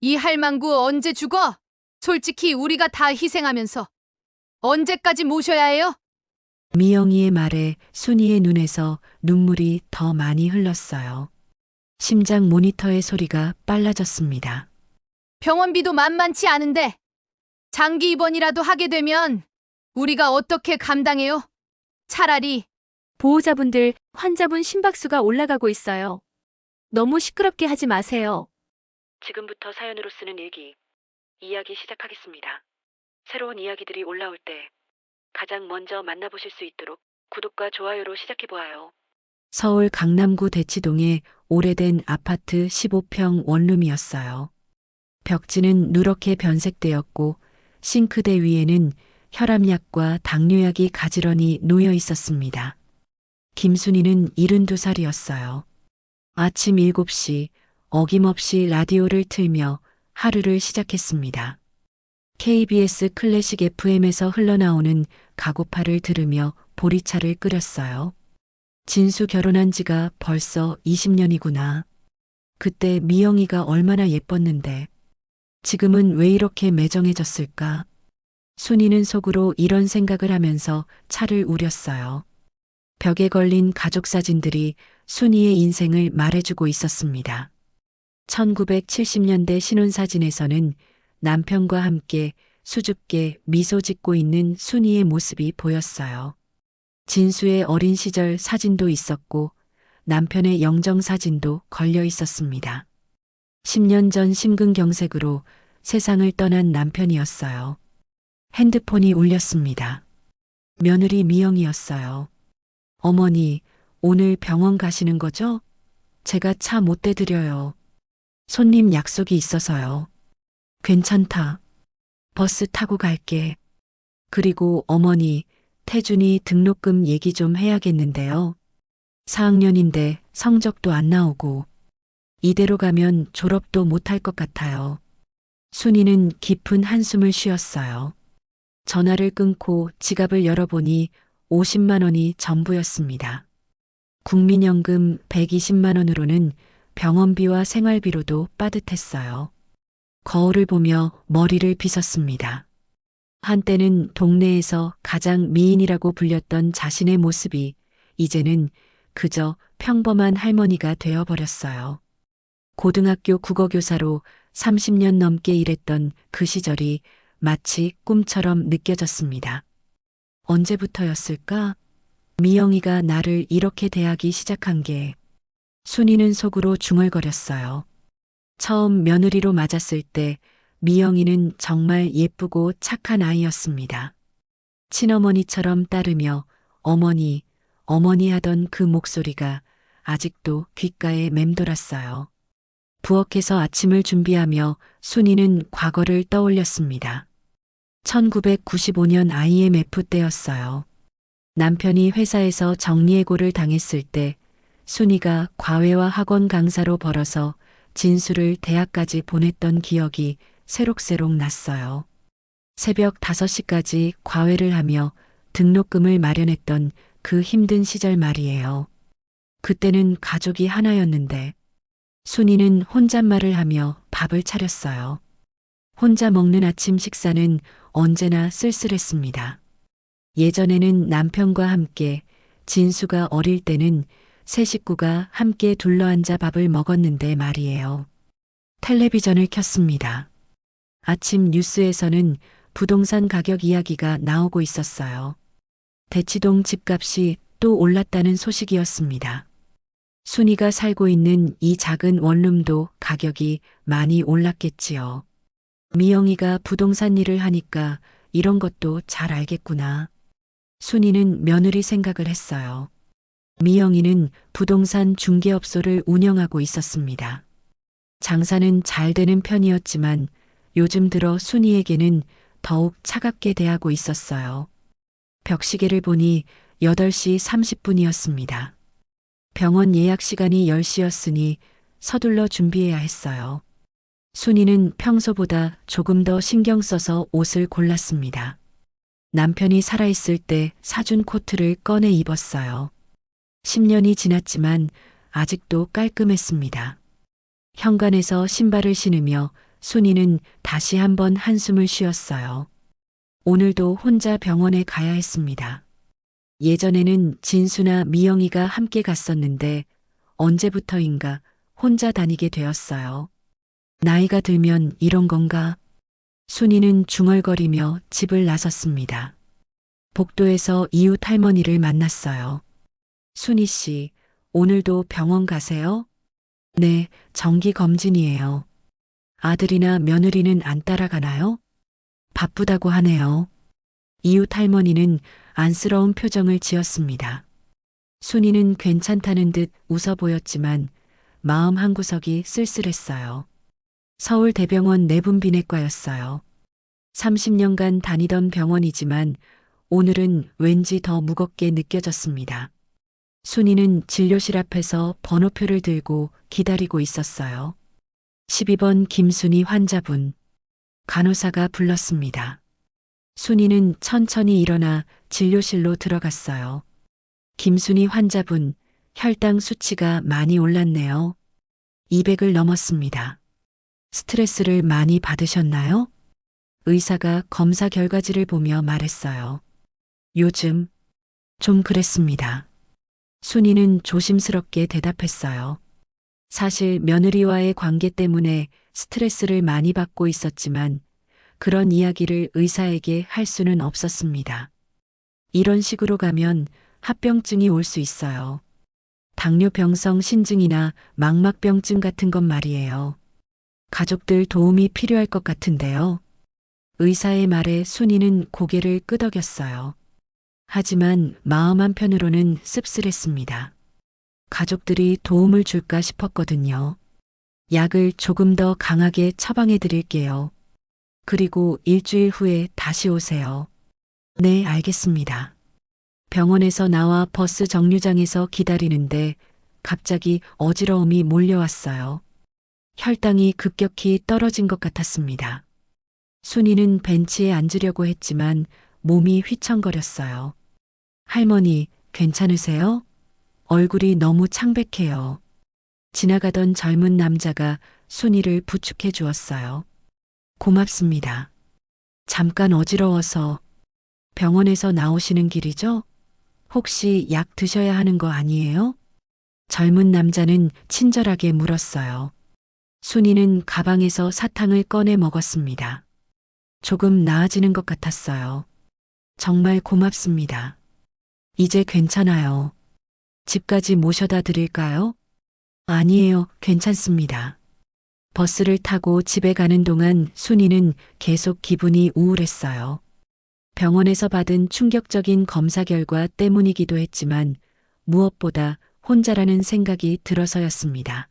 이 할망구 언제 죽어? 솔직히 우리가 다 희생하면서 언제까지 모셔야 해요? 미영이의 말에 순이의 눈에서 눈물이 더 많이 흘렀어요. 심장 모니터의 소리가 빨라졌습니다. 병원비도 만만치 않은데 장기 입원이라도 하게 되면 우리가 어떻게 감당해요? 차라리 보호자분들, 환자분 심박수가 올라가고 있어요. 너무 시끄럽게 하지 마세요. 지금부터 사연으로 쓰는 이야기 시작하겠습니다. 새로운 이야기들이 올라올 때 가장 먼저 만나보실 수 있도록 구독과 좋아요로 시작해보아요. 서울 강남구 대치동의 오래된 아파트 15평 원룸이었어요. 벽지는 누렇게 변색되었고 싱크대 위에는 혈압약과 당뇨약이 가지런히 놓여 있었습니다. 김순이는 72살이었어요. 아침 7시 어김없이 라디오를 틀며 하루를 시작했습니다. KBS 클래식 FM에서 흘러나오는 가고파를 들으며 보리차를 끓였어요. 진수 결혼한 지가 벌써 20년이구나. 그때 미영이가 얼마나 예뻤는데 지금은 왜 이렇게 매정해졌을까? 순이는 속으로 이런 생각을 하면서 차를 우렸어요. 벽에 걸린 가족 사진들이 순이의 인생을 말해주고 있었습니다. 1970년대 신혼사진에서는 남편과 함께 수줍게 미소 짓고 있는 순이의 모습이 보였어요. 진수의 어린 시절 사진도 있었고 남편의 영정 사진도 걸려 있었습니다. 10년 전 심근경색으로 세상을 떠난 남편이었어요. 핸드폰이 울렸습니다. 며느리 미영이었어요. 어머니, 오늘 병원 가시는 거죠? 제가 차 못 대드려요. 손님 약속이 있어서요. 괜찮다. 버스 타고 갈게. 그리고 어머니, 태준이 등록금 얘기 좀 해야겠는데요. 4학년인데 성적도 안 나오고 이대로 가면 졸업도 못할 것 같아요. 순이는 깊은 한숨을 쉬었어요. 전화를 끊고 지갑을 열어보니 50만 원이 전부였습니다. 국민연금 120만 원으로는 병원비와 생활비로도 빠듯했어요. 거울을 보며 머리를 빗었습니다. 한때는 동네에서 가장 미인이라고 불렸던 자신의 모습이 이제는 그저 평범한 할머니가 되어버렸어요. 고등학교 국어교사로 30년 넘게 일했던 그 시절이 마치 꿈처럼 느껴졌습니다. 언제부터였을까? 미영이가 나를 이렇게 대하기 시작한 게 순이는 속으로 중얼거렸어요. 처음 며느리로 맞았을 때 미영이는 정말 예쁘고 착한 아이였습니다. 친어머니처럼 따르며 어머니, 어머니 하던 그 목소리가 아직도 귓가에 맴돌았어요. 부엌에서 아침을 준비하며 순이는 과거를 떠올렸습니다. 1995년 IMF 때였어요. 남편이 회사에서 정리해고를 당했을 때 순이가 과외와 학원 강사로 벌어서 진수를 대학까지 보냈던 기억이 새록새록 났어요. 새벽 5시까지 과외를 하며 등록금을 마련했던 그 힘든 시절 말이에요. 그때는 가족이 하나였는데 순이는 혼잣말을 하며 밥을 차렸어요. 혼자 먹는 아침 식사는 언제나 쓸쓸했습니다. 예전에는 남편과 함께, 진수가 어릴 때는 세 식구가 함께 둘러앉아 밥을 먹었는데 말이에요. 텔레비전을 켰습니다. 아침 뉴스에서는 부동산 가격 이야기가 나오고 있었어요. 대치동 집값이 또 올랐다는 소식이었습니다. 순이가 살고 있는 이 작은 원룸도 가격이 많이 올랐겠지요. 미영이가 부동산 일을 하니까 이런 것도 잘 알겠구나. 순이는 며느리 생각을 했어요. 미영이는 부동산 중개업소를 운영하고 있었습니다. 장사는 잘 되는 편이었지만 요즘 들어 순이에게는 더욱 차갑게 대하고 있었어요. 벽시계를 보니 8시 30분이었습니다. 병원 예약 시간이 10시였으니 서둘러 준비해야 했어요. 순이는 평소보다 조금 더 신경 써서 옷을 골랐습니다. 남편이 살아있을 때 사준 코트를 꺼내 입었어요. 10년이 지났지만 아직도 깔끔했습니다. 현관에서 신발을 신으며 순이는 다시 한번 한숨을 쉬었어요. 오늘도 혼자 병원에 가야 했습니다. 예전에는 진수나 미영이가 함께 갔었는데 언제부터인가 혼자 다니게 되었어요. 나이가 들면 이런 건가? 순이는 중얼거리며 집을 나섰습니다. 복도에서 이웃 할머니를 만났어요. 순이 씨, 오늘도 병원 가세요? 네, 정기 검진이에요. 아들이나 며느리는 안 따라가나요? 바쁘다고 하네요. 이웃 할머니는 안쓰러운 표정을 지었습니다. 순이는 괜찮다는 듯 웃어 보였지만 마음 한구석이 쓸쓸했어요. 서울대병원 내분비내과였어요. 30년간 다니던 병원이지만 오늘은 왠지 더 무겁게 느껴졌습니다. 순이는 진료실 앞에서 번호표를 들고 기다리고 있었어요. 12번 김순이 환자분. 간호사가 불렀습니다. 순이는 천천히 일어나 진료실로 들어갔어요. 김순이 환자분, 혈당 수치가 많이 올랐네요. 200을 넘었습니다. 스트레스를 많이 받으셨나요? 의사가 검사 결과지를 보며 말했어요. 요즘 좀 그랬습니다. 순이는 조심스럽게 대답했어요. 사실 며느리와의 관계 때문에 스트레스를 많이 받고 있었지만 그런 이야기를 의사에게 할 수는 없었습니다. 이런 식으로 가면 합병증이 올 수 있어요. 당뇨병성 신증이나 망막병증 같은 건 말이에요. 가족들 도움이 필요할 것 같은데요. 의사의 말에 순이는 고개를 끄덕였어요. 하지만 마음 한편으로는 씁쓸했습니다. 가족들이 도움을 줄까 싶었거든요. 약을 조금 더 강하게 처방해 드릴게요. 그리고 일주일 후에 다시 오세요. 네, 알겠습니다. 병원에서 나와 버스 정류장에서 기다리는데 갑자기 어지러움이 몰려왔어요. 혈당이 급격히 떨어진 것 같았습니다. 순이는 벤치에 앉으려고 했지만 몸이 휘청거렸어요. 할머니, 괜찮으세요? 얼굴이 너무 창백해요. 지나가던 젊은 남자가 순이를 부축해 주었어요. 고맙습니다. 잠깐 어지러워서. 병원에서 나오시는 길이죠? 혹시 약 드셔야 하는 거 아니에요? 젊은 남자는 친절하게 물었어요. 순이는 가방에서 사탕을 꺼내 먹었습니다. 조금 나아지는 것 같았어요. 정말 고맙습니다. 이제 괜찮아요. 집까지 모셔다 드릴까요? 아니에요, 괜찮습니다. 버스를 타고 집에 가는 동안 순이는 계속 기분이 우울했어요. 병원에서 받은 충격적인 검사 결과 때문이기도 했지만 무엇보다 혼자라는 생각이 들어서였습니다.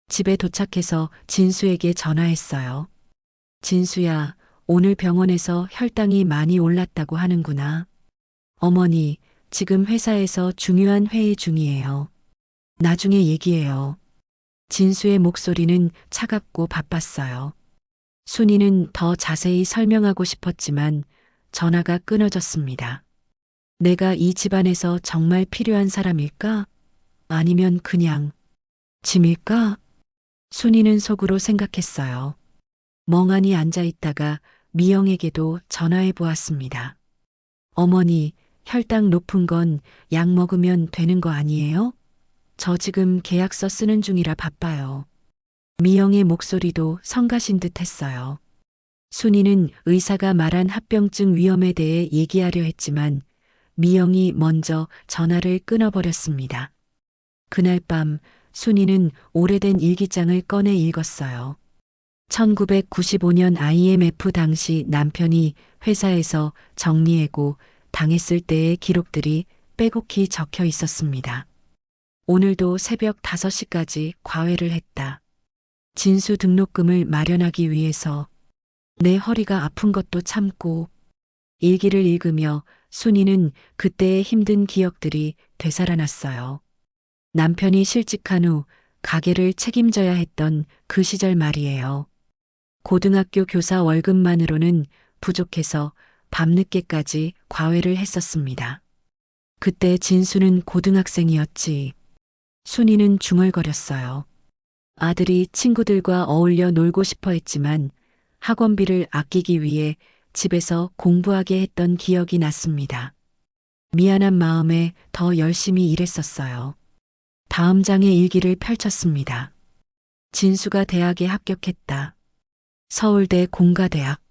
집에 도착해서 진수에게 전화했어요. 진수야, 오늘 병원에서 혈당이 많이 올랐다고 하는구나. 어머니, 지금 회사에서 중요한 회의 중이에요. 나중에 얘기해요. 진수의 목소리는 차갑고 바빴어요. 순이는 더 자세히 설명하고 싶었지만 전화가 끊어졌습니다. 내가 이 집안에서 정말 필요한 사람일까? 아니면 그냥 짐일까? 순이는 속으로 생각했어요. 멍하니 앉아 있다가 미영에게도 전화해 보았습니다. 어머니, 혈당 높은 건 약 먹으면 되는 거 아니에요? 저 지금 계약서 쓰는 중이라 바빠요. 미영의 목소리도 성가신 듯 했어요. 순이는 의사가 말한 합병증 위험에 대해 얘기하려 했지만 미영이 먼저 전화를 끊어버렸습니다. 그날 밤 순이는 오래된 일기장을 꺼내 읽었어요. 1995년 IMF 당시 남편이 회사에서 정리해고 당했을 때의 기록들이 빼곡히 적혀 있었습니다. 오늘도 새벽 5시까지 과외를 했다. 진수 등록금을 마련하기 위해서 내 허리가 아픈 것도 참고. 일기를 읽으며 순이는 그때의 힘든 기억들이 되살아났어요. 남편이 실직한 후 가게를 책임져야 했던 그 시절 말이에요. 고등학교 교사 월급만으로는 부족해서 밤늦게까지 과외를 했었습니다. 그때 진수는 고등학생이었지. 순이는 중얼거렸어요. 아들이 친구들과 어울려 놀고 싶어 했지만 학원비를 아끼기 위해 집에서 공부하게 했던 기억이 났습니다. 미안한 마음에 더 열심히 일했었어요. 다음 장의 일기를 펼쳤습니다. 진수가 대학에 합격했다. 서울대 공가대학.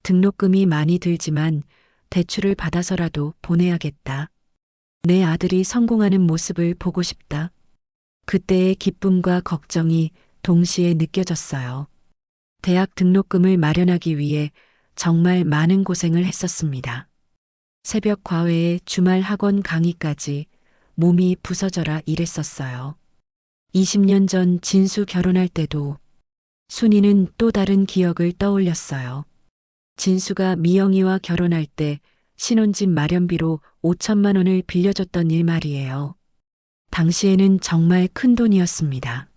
등록금이 많이 들지만 대출을 받아서라도 보내야겠다. 내 아들이 성공하는 모습을 보고 싶다. 그때의 기쁨과 걱정이 동시에 느껴졌어요. 대학 등록금을 마련하기 위해 정말 많은 고생을 했었습니다. 새벽 과외에 주말 학원 강의까지 몸이 부서져라 일했었어요. 20년 전 진수 결혼할 때도 순이는 또 다른 기억을 떠올렸어요. 진수가 미영이와 결혼할 때 신혼집 마련비로 5천만 원을 빌려줬던 일 말이에요. 당시에는 정말 큰 돈이었습니다.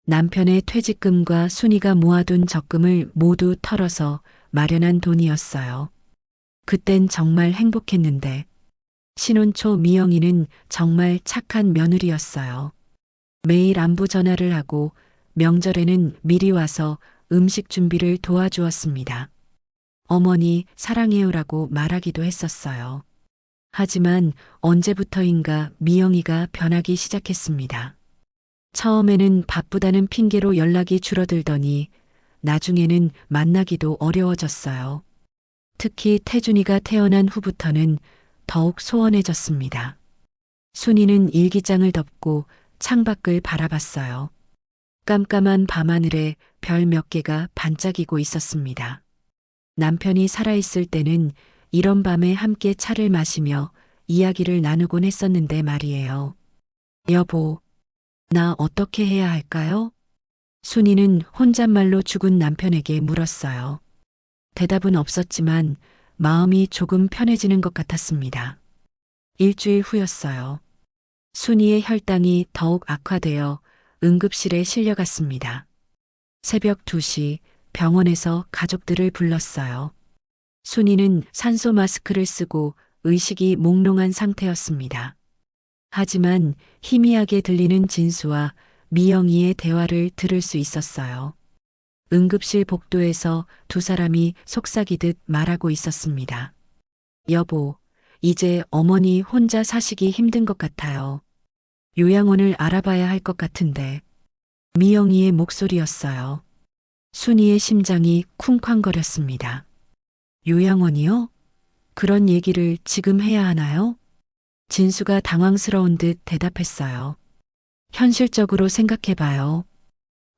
남편의 퇴직금과 순이가 모아둔 적금을 모두 털어서 마련한 돈이었어요. 그땐 정말 행복했는데 신혼 초 미영이는 정말 착한 며느리였어요. 매일 안부 전화를 하고 명절에는 미리 와서 음식 준비를 도와주었습니다. 어머니 사랑해요라고 말하기도 했었어요. 하지만 언제부터인가 미영이가 변하기 시작했습니다. 처음에는 바쁘다는 핑계로 연락이 줄어들더니 나중에는 만나기도 어려워졌어요. 특히 태준이가 태어난 후부터는 더욱 소원해졌습니다. 순이는 일기장을 덮고 창밖을 바라봤어요. 깜깜한 밤하늘에 별 몇 개가 반짝이고 있었습니다. 남편이 살아있을 때는 이런 밤에 함께 차를 마시며 이야기를 나누곤 했었는데 말이에요. 여보, 나 어떻게 해야 할까요? 순이는 혼잣말로 죽은 남편에게 물었어요. 대답은 없었지만 마음이 조금 편해지는 것 같았습니다. 일주일 후였어요. 순이의 혈당이 더욱 악화되어 응급실에 실려갔습니다. 새벽 2시 병원에서 가족들을 불렀어요. 순이는 산소 마스크를 쓰고 의식이 몽롱한 상태였습니다. 하지만 희미하게 들리는 진수와 미영이의 대화를 들을 수 있었어요. 응급실 복도에서 두 사람이 속삭이듯 말하고 있었습니다. 여보, 이제 어머니 혼자 사시기 힘든 것 같아요. 요양원을 알아봐야 할 것 같은데. 미영이의 목소리였어요. 순이의 심장이 쿵쾅거렸습니다. 요양원이요? 그런 얘기를 지금 해야 하나요? 진수가 당황스러운 듯 대답했어요. 현실적으로 생각해봐요.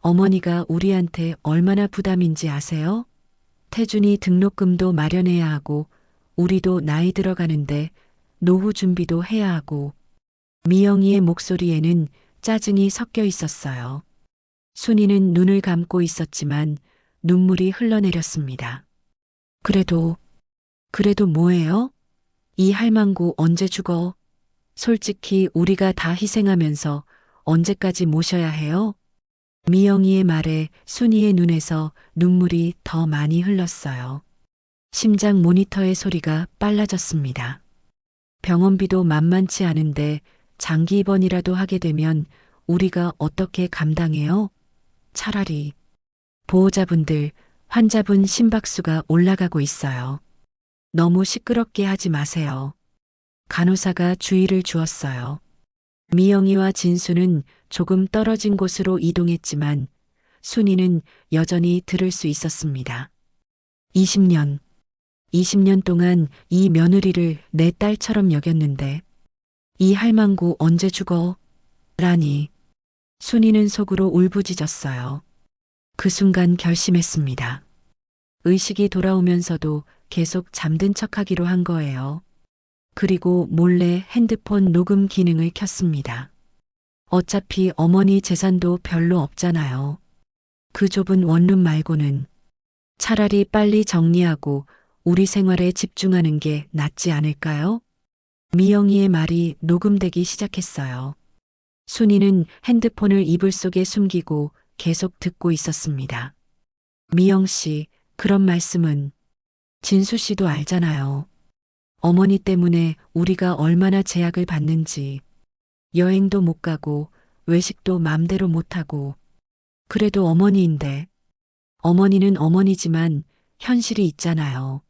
어머니가 우리한테 얼마나 부담인지 아세요? 태준이 등록금도 마련해야 하고 우리도 나이 들어가는데 노후 준비도 해야 하고. 미영이의 목소리에는 짜증이 섞여 있었어요. 순이는 눈을 감고 있었지만 눈물이 흘러내렸습니다. 그래도 뭐예요? 이 할망구 언제 죽어? 솔직히 우리가 다 희생하면서 언제까지 모셔야 해요? 미영이의 말에 순이의 눈에서 눈물이 더 많이 흘렀어요. 심장 모니터의 소리가 빨라졌습니다. 병원비도 만만치 않은데 장기 입원이라도 하게 되면 우리가 어떻게 감당해요? 차라리 보호자분들, 환자분 심박수가 올라가고 있어요. 너무 시끄럽게 하지 마세요. 간호사가 주의를 주었어요. 미영이와 진수는 조금 떨어진 곳으로 이동했지만 순이는 여전히 들을 수 있었습니다. 20년 동안 이 며느리를 내 딸처럼 여겼는데 이 할망구 언제 죽어? 라니. 순이는 속으로 울부짖었어요. 그 순간 결심했습니다. 의식이 돌아오면서도 계속 잠든 척하기로 한 거예요. 그리고 몰래 핸드폰 녹음 기능을 켰습니다. 어차피 어머니 재산도 별로 없잖아요. 그 좁은 원룸 말고는. 차라리 빨리 정리하고 우리 생활에 집중하는 게 낫지 않을까요? 미영이의 말이 녹음되기 시작했어요. 순이는 핸드폰을 이불 속에 숨기고 계속 듣고 있었습니다. 미영 씨, 그런 말씀은 진수 씨도 알잖아요. 어머니 때문에 우리가 얼마나 제약을 받는지. 여행도 못 가고 외식도 맘대로 못 하고 그래도 어머니인데. 어머니는 어머니지만 현실이 있잖아요.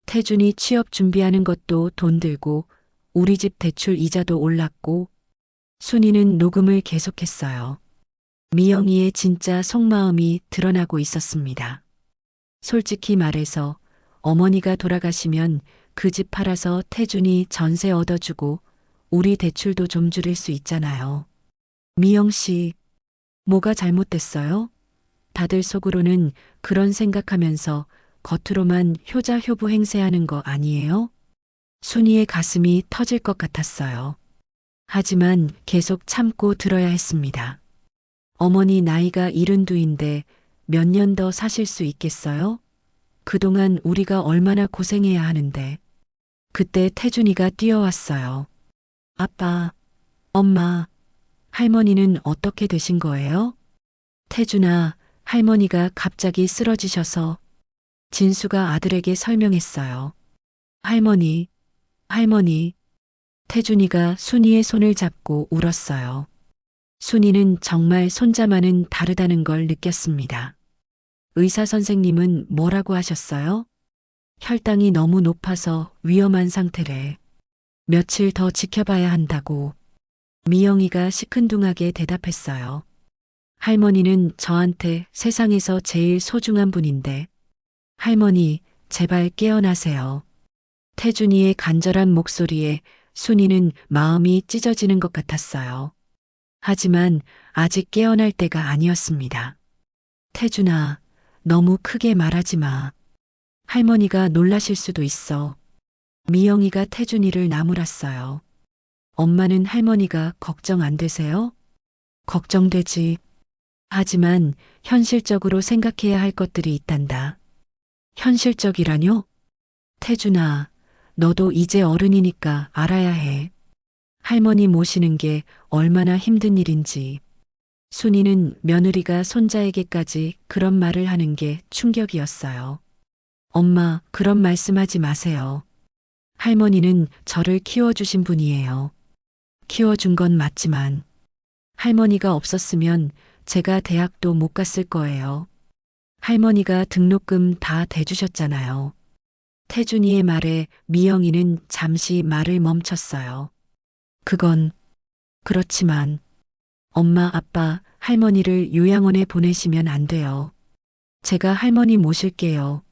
태준이 취업 준비하는 것도 돈 들고 우리 집 대출 이자도 올랐고 순이는 녹음을 계속했어요. 미영이의 진짜 속마음이 드러나고 있었습니다. 솔직히 말해서 어머니가 돌아가시면 그 집 팔아서 태준이 전세 얻어주고 우리 대출도 좀 줄일 수 있잖아요. 미영 씨, 뭐가 잘못됐어요? 다들 속으로는 그런 생각하면서 겉으로만 효자효부 행세하는 거 아니에요? 순이의 가슴이 터질 것 같았어요. 하지만 계속 참고 들어야 했습니다. 어머니 나이가 72인데 몇 년 더 사실 수 있겠어요? 그동안 우리가 얼마나 고생해야 하는데. 그때 태준이가 뛰어왔어요. 아빠, 엄마, 할머니는 어떻게 되신 거예요? 태준아, 할머니가 갑자기 쓰러지셔서 진수가 아들에게 설명했어요. 할머니, 할머니. 태준이가 순이의 손을 잡고 울었어요. 순이는 정말 손자만은 다르다는 걸 느꼈습니다. 의사 선생님은 뭐라고 하셨어요? 혈당이 너무 높아서 위험한 상태래. 며칠 더 지켜봐야 한다고. 미영이가 시큰둥하게 대답했어요. 할머니는 저한테 세상에서 제일 소중한 분인데. 할머니, 제발 깨어나세요. 태준이의 간절한 목소리에 순이는 마음이 찢어지는 것 같았어요. 하지만 아직 깨어날 때가 아니었습니다. 태준아, 너무 크게 말하지 마. 할머니가 놀라실 수도 있어. 미영이가 태준이를 나무랐어요. 엄마는 할머니가 걱정 안 되세요? 걱정되지. 하지만 현실적으로 생각해야 할 것들이 있단다. 현실적이라뇨? 태준아, 너도 이제 어른이니까 알아야 해. 할머니 모시는 게 얼마나 힘든 일인지. 순이는 며느리가 손자에게까지 그런 말을 하는 게 충격이었어요. 엄마, 그런 말씀하지 마세요. 할머니는 저를 키워주신 분이에요. 키워준 건 맞지만 할머니가 없었으면 제가 대학도 못 갔을 거예요. 할머니가 등록금 다 대주셨잖아요. 태준이의 말에 미영이는 잠시 말을 멈췄어요. 그건 그렇지만 엄마, 아빠, 할머니를 요양원에 보내시면 안 돼요. 제가 할머니 모실게요.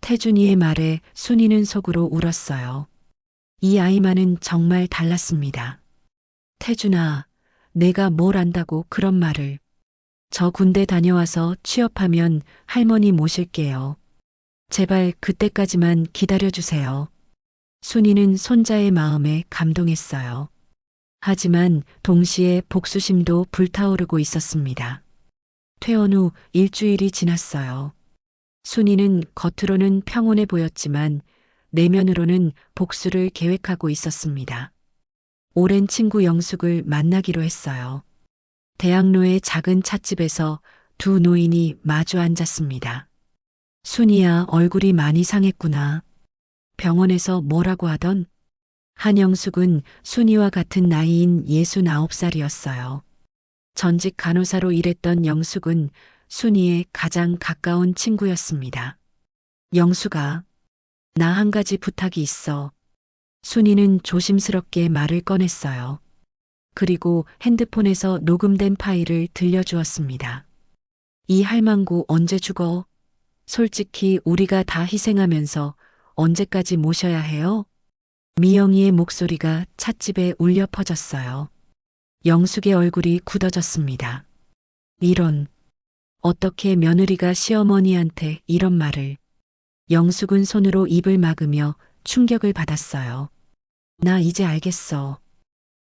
태준이의 말에 순이는 속으로 울었어요. 이 아이만은 정말 달랐습니다. 태준아, 내가 뭘 안다고 그런 말을. 저 군대 다녀와서 취업하면 할머니 모실게요. 제발 그때까지만 기다려주세요. 순이는 손자의 마음에 감동했어요. 하지만 동시에 복수심도 불타오르고 있었습니다. 퇴원 후 일주일이 지났어요. 순이는 겉으로는 평온해 보였지만 내면으로는 복수를 계획하고 있었습니다. 오랜 친구 영숙을 만나기로 했어요. 대학로의 작은 찻집에서 두 노인이 마주 앉았습니다. 순이야, 얼굴이 많이 상했구나. 병원에서 뭐라고 하던? 한영숙은 순이와 같은 나이인 69살이었어요. 전직 간호사로 일했던 영숙은 순이의 가장 가까운 친구였습니다. 영숙아, 나 한 가지 부탁이 있어. 순이는 조심스럽게 말을 꺼냈어요. 그리고 핸드폰에서 녹음된 파일을 들려주었습니다. 이 할망구 언제 죽어? 솔직히 우리가 다 희생하면서 언제까지 모셔야 해요? 미영이의 목소리가 찻집에 울려 퍼졌어요. 영숙의 얼굴이 굳어졌습니다. 이런, 어떻게 며느리가 시어머니한테 이런 말을. 영숙은 손으로 입을 막으며 충격을 받았어요. 나 이제 알겠어.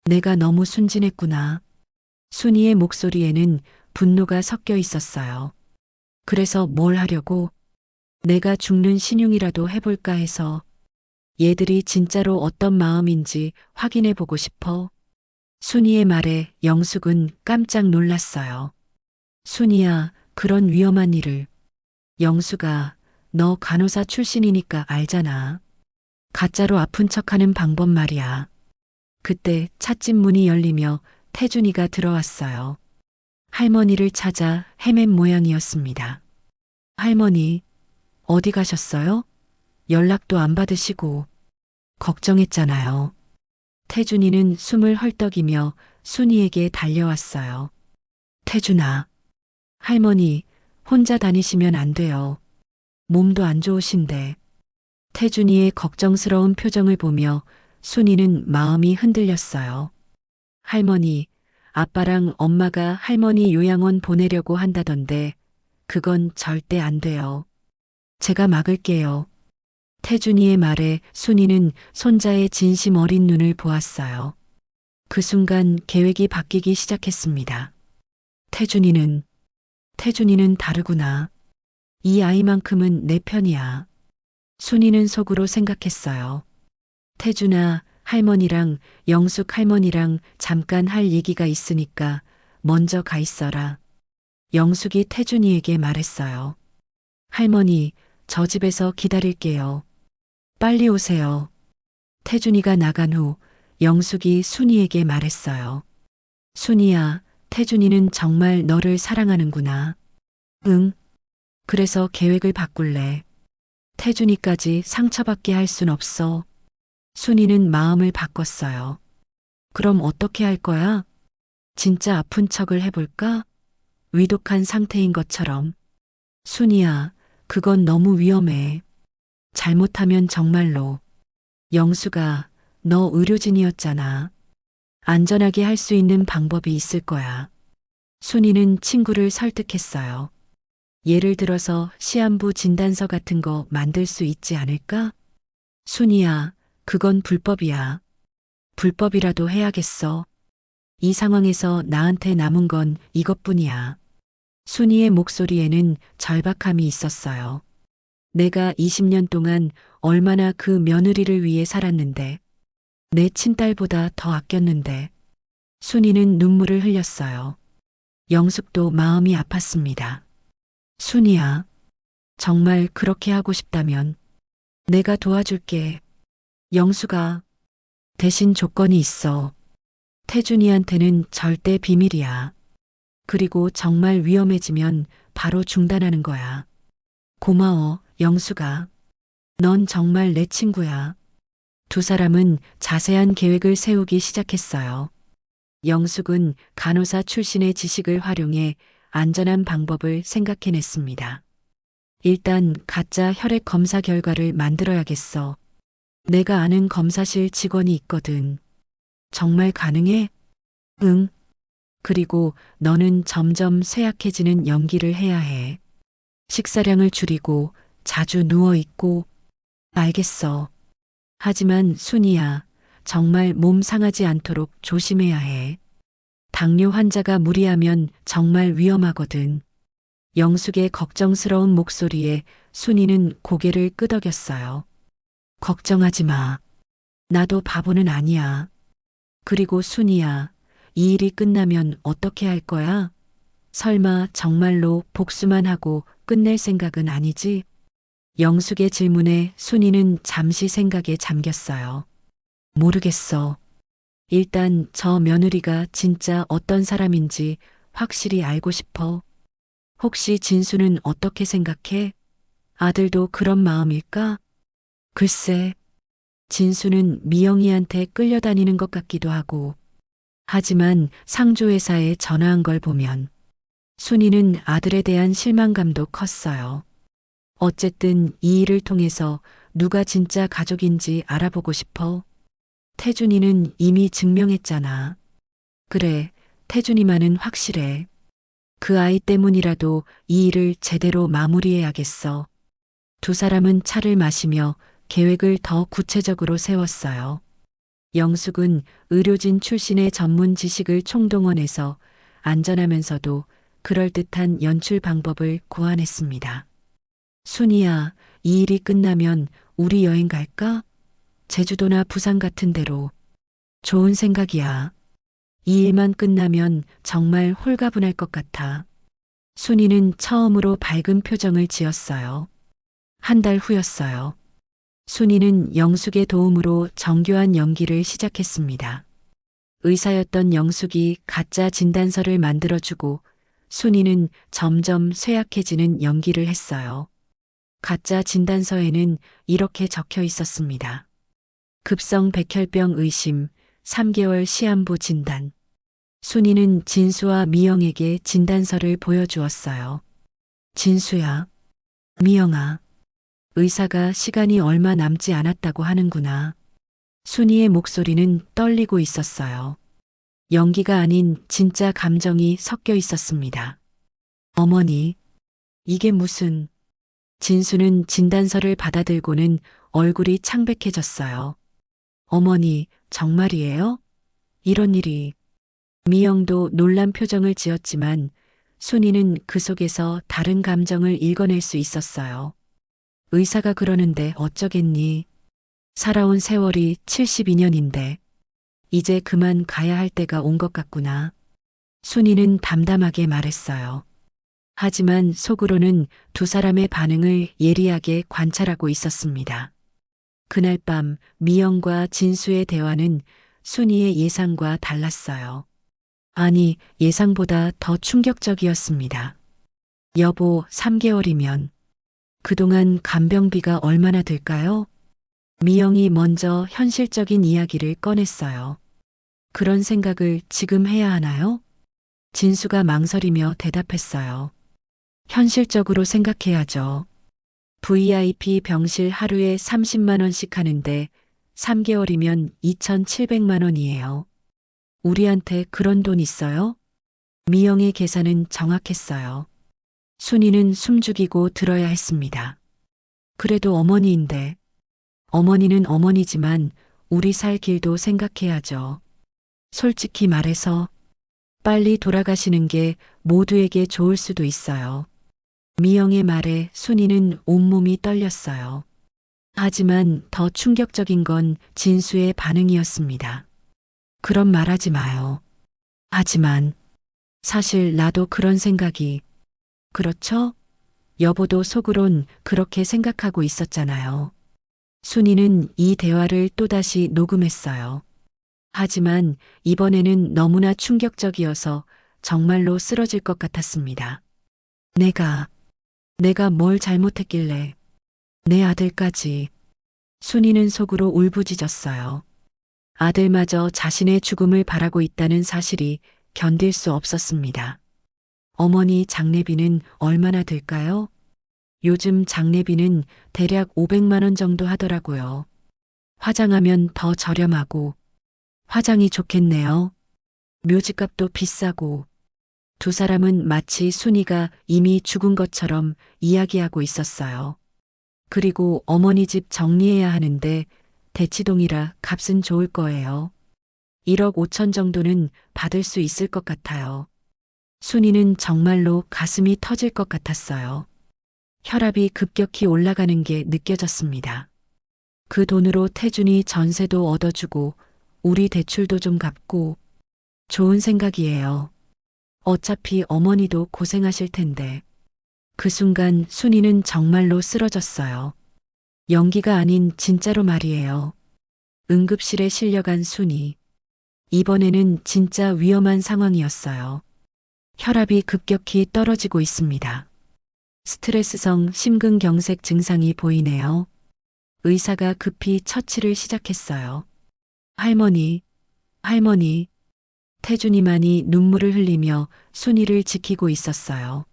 내가 너무 순진했구나. 순이의 목소리에는 분노가 섞여 있었어요. 그래서 뭘 하려고? 내가 죽는 신용이라도 해볼까 해서. 얘들이 진짜로 어떤 마음인지 확인해 보고 싶어. 순이의 말에 영숙은 깜짝 놀랐어요. 순이야, 그런 위험한 일을. 영숙아, 너 간호사 출신이니까 알잖아. 가짜로 아픈 척하는 방법 말이야. 그때 찻집 문이 열리며 태준이가 들어왔어요. 할머니를 찾아 헤맨 모양이었습니다. 할머니, 어디 가셨어요? 연락도 안 받으시고 걱정했잖아요. 태준이는 숨을 헐떡이며 순이에게 달려왔어요. 태준아, 할머니 혼자 다니시면 안 돼요. 몸도 안 좋으신데. 태준이의 걱정스러운 표정을 보며 순이는 마음이 흔들렸어요. 할머니, 아빠랑 엄마가 할머니 요양원 보내려고 한다던데 그건 절대 안 돼요. 제가 막을게요. 태준이의 말에 순이는 손자의 진심 어린 눈을 보았어요. 그 순간 계획이 바뀌기 시작했습니다. 태준이는 다르구나. 이 아이만큼은 내 편이야. 순이는 속으로 생각했어요. 태준아, 할머니랑 영숙 할머니랑 잠깐 할 얘기가 있으니까 먼저 가 있어라. 영숙이 태준이에게 말했어요. 할머니, 저 집에서 기다릴게요. 빨리 오세요. 태준이가 나간 후 영숙이 순이에게 말했어요. 순이야, 태준이는 정말 너를 사랑하는구나. 응. 그래서 계획을 바꿀래. 태준이까지 상처받게 할 순 없어. 순이는 마음을 바꿨어요. 그럼 어떻게 할 거야? 진짜 아픈 척을 해볼까? 위독한 상태인 것처럼. 순이야, 그건 너무 위험해. 잘못하면 정말로. 영수가, 너 의료진이었잖아. 안전하게 할 수 있는 방법이 있을 거야. 순이는 친구를 설득했어요. 예를 들어서 시한부 진단서 같은 거 만들 수 있지 않을까? 순이야, 그건 불법이야. 불법이라도 해야겠어. 이 상황에서 나한테 남은 건 이것뿐이야. 순이의 목소리에는 절박함이 있었어요. 내가 20년 동안 얼마나 그 며느리를 위해 살았는데, 내 친딸보다 더 아꼈는데. 순이는 눈물을 흘렸어요. 영숙도 마음이 아팠습니다. 순이야, 정말 그렇게 하고 싶다면 내가 도와줄게. 영수가, 대신 조건이 있어. 태준이한테는 절대 비밀이야. 그리고 정말 위험해지면 바로 중단하는 거야. 고마워, 영수가. 넌 정말 내 친구야. 두 사람은 자세한 계획을 세우기 시작했어요. 영숙은 간호사 출신의 지식을 활용해 안전한 방법을 생각해냈습니다. 일단 가짜 혈액 검사 결과를 만들어야겠어. 내가 아는 검사실 직원이 있거든. 정말 가능해? 응. 그리고 너는 점점 쇠약해지는 연기를 해야 해. 식사량을 줄이고 자주 누워있고. 알겠어. 하지만 순이야, 정말 몸 상하지 않도록 조심해야 해. 당뇨 환자가 무리하면 정말 위험하거든. 영숙의 걱정스러운 목소리에 순이는 고개를 끄덕였어요. 걱정하지 마. 나도 바보는 아니야. 그리고 순이야, 이 일이 끝나면 어떻게 할 거야? 설마 정말로 복수만 하고 끝낼 생각은 아니지? 영숙의 질문에 순이는 잠시 생각에 잠겼어요. 모르겠어. 일단 저 며느리가 진짜 어떤 사람인지 확실히 알고 싶어. 혹시 진수는 어떻게 생각해? 아들도 그런 마음일까? 글쎄, 진수는 미영이한테 끌려다니는 것 같기도 하고. 하지만 상조회사에 전화한 걸 보면 순이는 아들에 대한 실망감도 컸어요. 어쨌든 이 일을 통해서 누가 진짜 가족인지 알아보고 싶어. 태준이는 이미 증명했잖아. 그래, 태준이만은 확실해. 그 아이 때문이라도 이 일을 제대로 마무리해야겠어. 두 사람은 차를 마시며 계획을 더 구체적으로 세웠어요. 영숙은 의료진 출신의 전문 지식을 총동원해서 안전하면서도 그럴듯한 연출 방법을 고안했습니다. 순이야, 이 일이 끝나면 우리 여행 갈까? 제주도나 부산 같은 데로. 좋은 생각이야. 이 일만 끝나면 정말 홀가분할 것 같아. 순이는 처음으로 밝은 표정을 지었어요. 한 달 후였어요. 순이는 영숙의 도움으로 정교한 연기를 시작했습니다. 의사였던 영숙이 가짜 진단서를 만들어주고 순이는 점점 쇠약해지는 연기를 했어요. 가짜 진단서에는 이렇게 적혀 있었습니다. 급성 백혈병 의심, 3개월 시한부 진단. 순이는 진수와 미영에게 진단서를 보여주었어요. 진수야, 미영아, 의사가 시간이 얼마 남지 않았다고 하는구나. 순이의 목소리는 떨리고 있었어요. 연기가 아닌 진짜 감정이 섞여 있었습니다. 어머니, 이게 무슨... 진수는 진단서를 받아들고는 얼굴이 창백해졌어요. 어머니, 정말이에요? 이런 일이... 미영도 놀란 표정을 지었지만 순이는 그 속에서 다른 감정을 읽어낼 수 있었어요. 의사가 그러는데 어쩌겠니? 살아온 세월이 72년인데 이제 그만 가야 할 때가 온 것 같구나. 순이는 담담하게 말했어요. 하지만 속으로는 두 사람의 반응을 예리하게 관찰하고 있었습니다. 그날 밤 미영과 진수의 대화는 순이의 예상과 달랐어요. 아니, 예상보다 더 충격적이었습니다. 여보, 3개월이면 그동안 간병비가 얼마나 들까요? 미영이 먼저 현실적인 이야기를 꺼냈어요. 그런 생각을 지금 해야 하나요? 진수가 망설이며 대답했어요. 현실적으로 생각해야죠. VIP 병실 하루에 30만 원씩 하는데 3개월이면 2,700만 원이에요. 우리한테 그런 돈 있어요? 미영의 계산은 정확했어요. 순이는 숨죽이고 들어야 했습니다. 그래도 어머니인데, 어머니는 어머니지만 우리 살 길도 생각해야죠. 솔직히 말해서 빨리 돌아가시는 게 모두에게 좋을 수도 있어요. 미영의 말에 순이는 온몸이 떨렸어요. 하지만 더 충격적인 건 진수의 반응이었습니다. 그런 말 하지 마요. 하지만 사실 나도 그런 생각이... 그렇죠? 여보도 속으론 그렇게 생각하고 있었잖아요. 순이는 이 대화를 또다시 녹음했어요. 하지만 이번에는 너무나 충격적이어서 정말로 쓰러질 것 같았습니다. 내가 뭘 잘못했길래 내 아들까지. 순이는 속으로 울부짖었어요. 아들마저 자신의 죽음을 바라고 있다는 사실이 견딜 수 없었습니다. 어머니 장례비는 얼마나 들까요? 요즘 장례비는 대략 500만 원 정도 하더라고요. 화장하면 더 저렴하고 화장이 좋겠네요. 묘지값도 비싸고. 두 사람은 마치 순이가 이미 죽은 것처럼 이야기하고 있었어요. 그리고 어머니 집 정리해야 하는데 대치동이라 값은 좋을 거예요. 1억 5천 정도는 받을 수 있을 것 같아요. 순이는 정말로 가슴이 터질 것 같았어요. 혈압이 급격히 올라가는 게 느껴졌습니다. 그 돈으로 태준이 전세도 얻어주고 우리 대출도 좀 갚고. 좋은 생각이에요. 어차피 어머니도 고생하실 텐데. 그 순간 순이는 정말로 쓰러졌어요. 연기가 아닌 진짜로 말이에요. 응급실에 실려간 순이. 이번에는 진짜 위험한 상황이었어요. 혈압이 급격히 떨어지고 있습니다. 스트레스성 심근경색 증상이 보이네요. 의사가 급히 처치를 시작했어요. 할머니. 태준이만이 눈물을 흘리며 순이를 지키고 있었어요.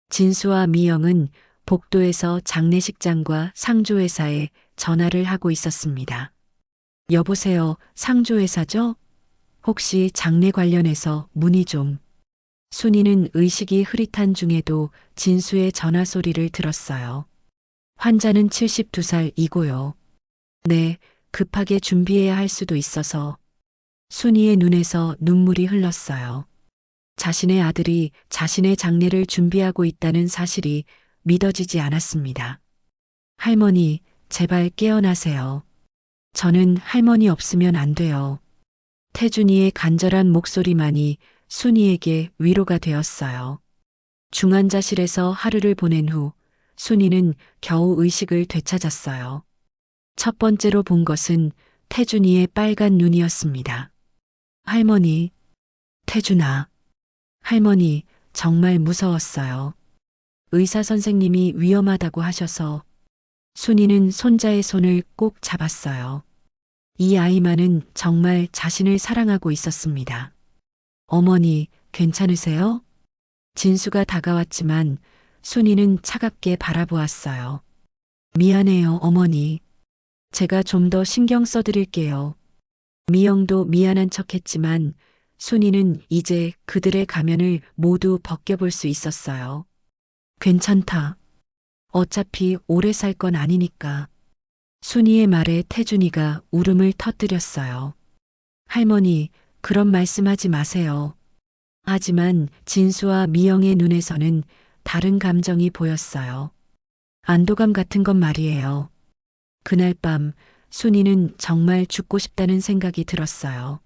진수와 미영은 복도에서 장례식장과 상조회사에 전화를 하고 있었습니다. 여보세요, 상조회사죠? 혹시 장례 관련해서 문의 좀. 순이는 의식이 흐릿한 중에도 진수의 전화 소리를 들었어요. 환자는 72살이고요. 네, 급하게 준비해야 할 수도 있어서. 순이의 눈에서 눈물이 흘렀어요. 자신의 아들이 자신의 장례를 준비하고 있다는 사실이 믿어지지 않았습니다. 할머니, 제발 깨어나세요. 저는 할머니 없으면 안 돼요. 태준이의 간절한 목소리만이 순이에게 위로가 되었어요. 중환자실에서 하루를 보낸 후 순이는 겨우 의식을 되찾았어요. 첫 번째로 본 것은 태준이의 빨간 눈이었습니다. 할머니, 태준아. 할머니, 정말 무서웠어요. 의사 선생님이 위험하다고 하셔서 순이는 손자의 손을 꼭 잡았어요. 이 아이만은 정말 자신을 사랑하고 있었습니다. 어머니, 괜찮으세요? 진수가 다가왔지만 순이는 차갑게 바라보았어요. 미안해요, 어머니. 제가 좀 더 신경 써드릴게요. 미영도 미안한 척했지만 순이는 이제 그들의 가면을 모두 벗겨볼 수 있었어요. 괜찮다. 어차피 오래 살 건 아니니까. 순이의 말에 태준이가 울음을 터뜨렸어요. 할머니, 그런 말씀하지 마세요. 하지만 진수와 미영의 눈에서는 다른 감정이 보였어요. 안도감 같은 건 말이에요. 그날 밤 순이는 정말 죽고 싶다는 생각이 들었어요.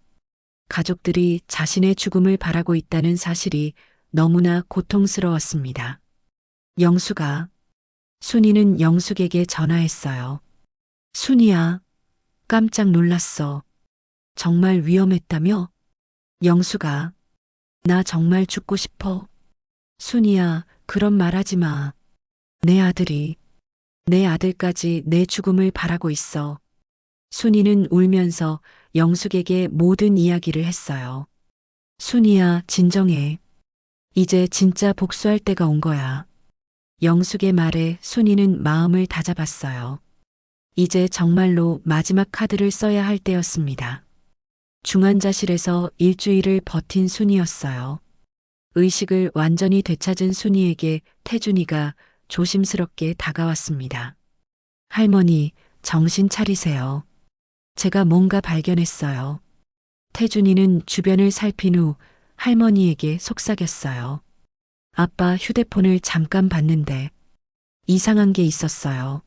가족들이 자신의 죽음을 바라고 있다는 사실이 너무나 고통스러웠습니다. 영수가, 순이는 영숙에게 전화했어요. 순이야, 깜짝 놀랐어. 정말 위험했다며? 영수가, 나 정말 죽고 싶어. 순이야, 그런 말 하지 마. 내 아들까지 내 죽음을 바라고 있어. 순이는 울면서 영숙에게 모든 이야기를 했어요. 순이야, 진정해. 이제 진짜 복수할 때가 온 거야. 영숙의 말에 순이는 마음을 다잡았어요. 이제 정말로 마지막 카드를 써야 할 때였습니다. 중환자실에서 일주일을 버틴 순이였어요. 의식을 완전히 되찾은 순이에게 태준이가 조심스럽게 다가왔습니다. 할머니, 정신 차리세요. 제가 뭔가 발견했어요. 태준이는 주변을 살핀 후 할머니에게 속삭였어요. 아빠 휴대폰을 잠깐 봤는데 이상한 게 있었어요.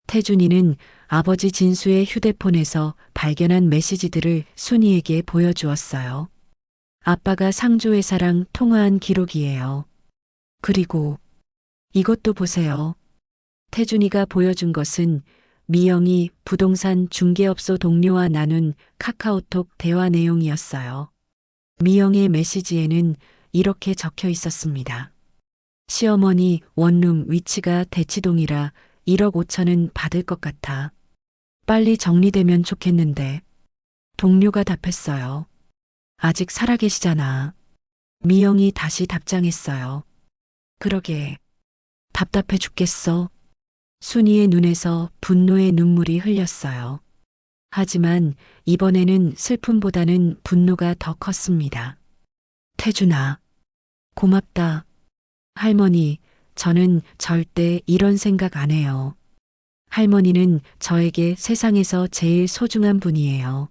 태준이는 아버지 진수의 휴대폰에서 발견한 메시지들을 순이에게 보여주었어요. 아빠가 상조회사랑 통화한 기록이에요. 그리고 이것도 보세요. 태준이가 보여준 것은 미영이 부동산 중개업소 동료와 나눈 카카오톡 대화 내용이었어요. 미영의 메시지에는 이렇게 적혀 있었습니다. 시어머니 원룸 위치가 대치동이라 1억 5천은 받을 것 같아. 빨리 정리되면 좋겠는데. 동료가 답했어요. 아직 살아계시잖아. 미영이 다시 답장했어요. 그러게. 답답해 죽겠어. 순이의 눈에서 분노의 눈물이 흘렸어요. 하지만 이번에는 슬픔보다는 분노가 더 컸습니다. 태준아, 고맙다. 할머니, 저는 절대 이런 생각 안 해요. 할머니는 저에게 세상에서 제일 소중한 분이에요.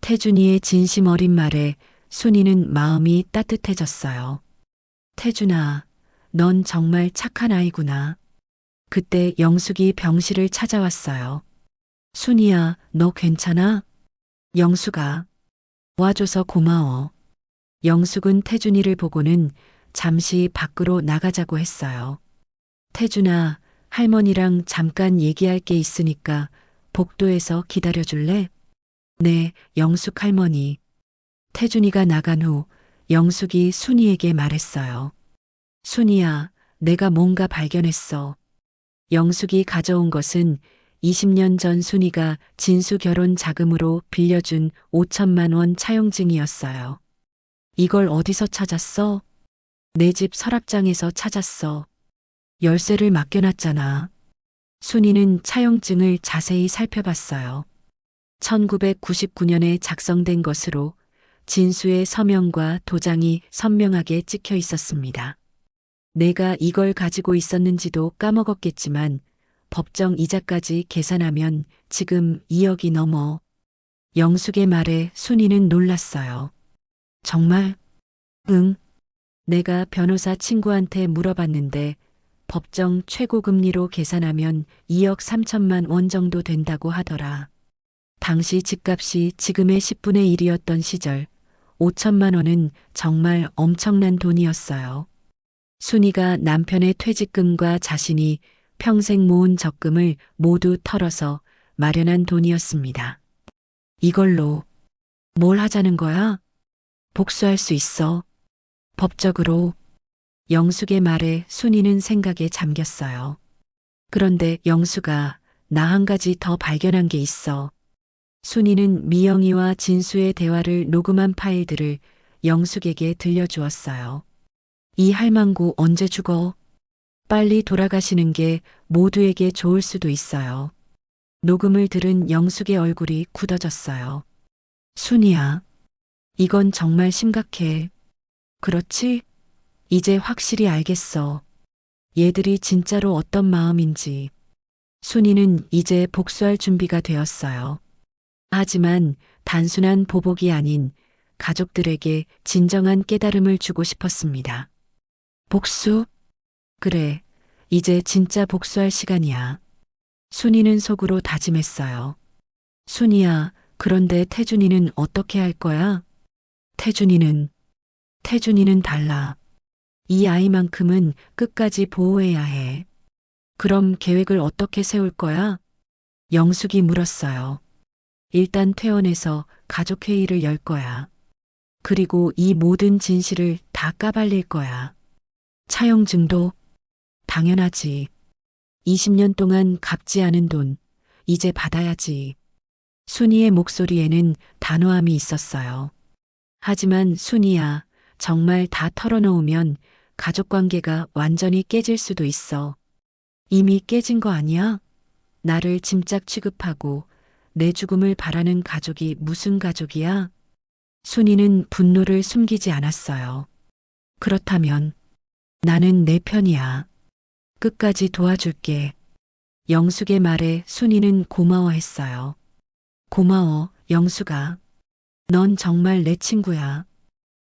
태준이의 진심 어린 말에 순이는 마음이 따뜻해졌어요. 태준아, 넌 정말 착한 아이구나. 그때 영숙이 병실을 찾아왔어요. 순이야, 너 괜찮아? 영숙아, 와줘서 고마워. 영숙은 태준이를 보고는 잠시 밖으로 나가자고 했어요. 태준아, 할머니랑 잠깐 얘기할 게 있으니까 복도에서 기다려줄래? 네, 영숙 할머니. 태준이가 나간 후 영숙이 순이에게 말했어요. 순이야, 내가 뭔가 발견했어. 영숙이 가져온 것은 20년 전 순이가 진수 결혼 자금으로 빌려준 5천만 원 차용증이었어요. 이걸 어디서 찾았어? 내 집 서랍장에서 찾았어. 열쇠를 맡겨놨잖아. 순이는 차용증을 자세히 살펴봤어요. 1999년에 작성된 것으로 진수의 서명과 도장이 선명하게 찍혀 있었습니다. 내가 이걸 가지고 있었는지도 까먹었겠지만 법정 이자까지 계산하면 지금 2억이 넘어. 영숙의 말에 순이는 놀랐어요. 정말? 응. 내가 변호사 친구한테 물어봤는데 법정 최고금리로 계산하면 2억 3천만 원 정도 된다고 하더라. 당시 집값이 지금의 10분의 1이었던 시절 5천만 원은 정말 엄청난 돈이었어요. 순이가 남편의 퇴직금과 자신이 평생 모은 적금을 모두 털어서 마련한 돈이었습니다. 이걸로 뭘 하자는 거야? 복수할 수 있어. 법적으로 영숙의 말에 순이는 생각에 잠겼어요. 그런데 영수가 나 한 가지 더 발견한 게 있어. 순이는 미영이와 진수의 대화를 녹음한 파일들을 영숙에게 들려주었어요. 이 할망구 언제 죽어? 빨리 돌아가시는 게 모두에게 좋을 수도 있어요. 녹음을 들은 영숙의 얼굴이 굳어졌어요. 순이야, 이건 정말 심각해. 그렇지? 이제 확실히 알겠어. 얘들이 진짜로 어떤 마음인지. 순이는 이제 복수할 준비가 되었어요. 하지만 단순한 보복이 아닌 가족들에게 진정한 깨달음을 주고 싶었습니다. 복수? 그래, 이제 진짜 복수할 시간이야. 순이는 속으로 다짐했어요. 순이야, 그런데 태준이는 어떻게 할 거야? 태준이는 달라. 이 아이만큼은 끝까지 보호해야 해. 그럼 계획을 어떻게 세울 거야? 영숙이 물었어요. 일단 퇴원해서 가족회의를 열 거야. 그리고 이 모든 진실을 다 까발릴 거야. 차용증도? 당연하지. 20년 동안 갚지 않은 돈, 이제 받아야지. 순이의 목소리에는 단호함이 있었어요. 하지만 순이야, 정말 다 털어놓으면 가족 관계가 완전히 깨질 수도 있어. 이미 깨진 거 아니야? 나를 짐짝 취급하고 내 죽음을 바라는 가족이 무슨 가족이야? 순이는 분노를 숨기지 않았어요. 그렇다면 나는 내 편이야. 끝까지 도와줄게. 영숙의 말에 순이는 고마워했어요. 고마워, 영숙아. 넌 정말 내 친구야.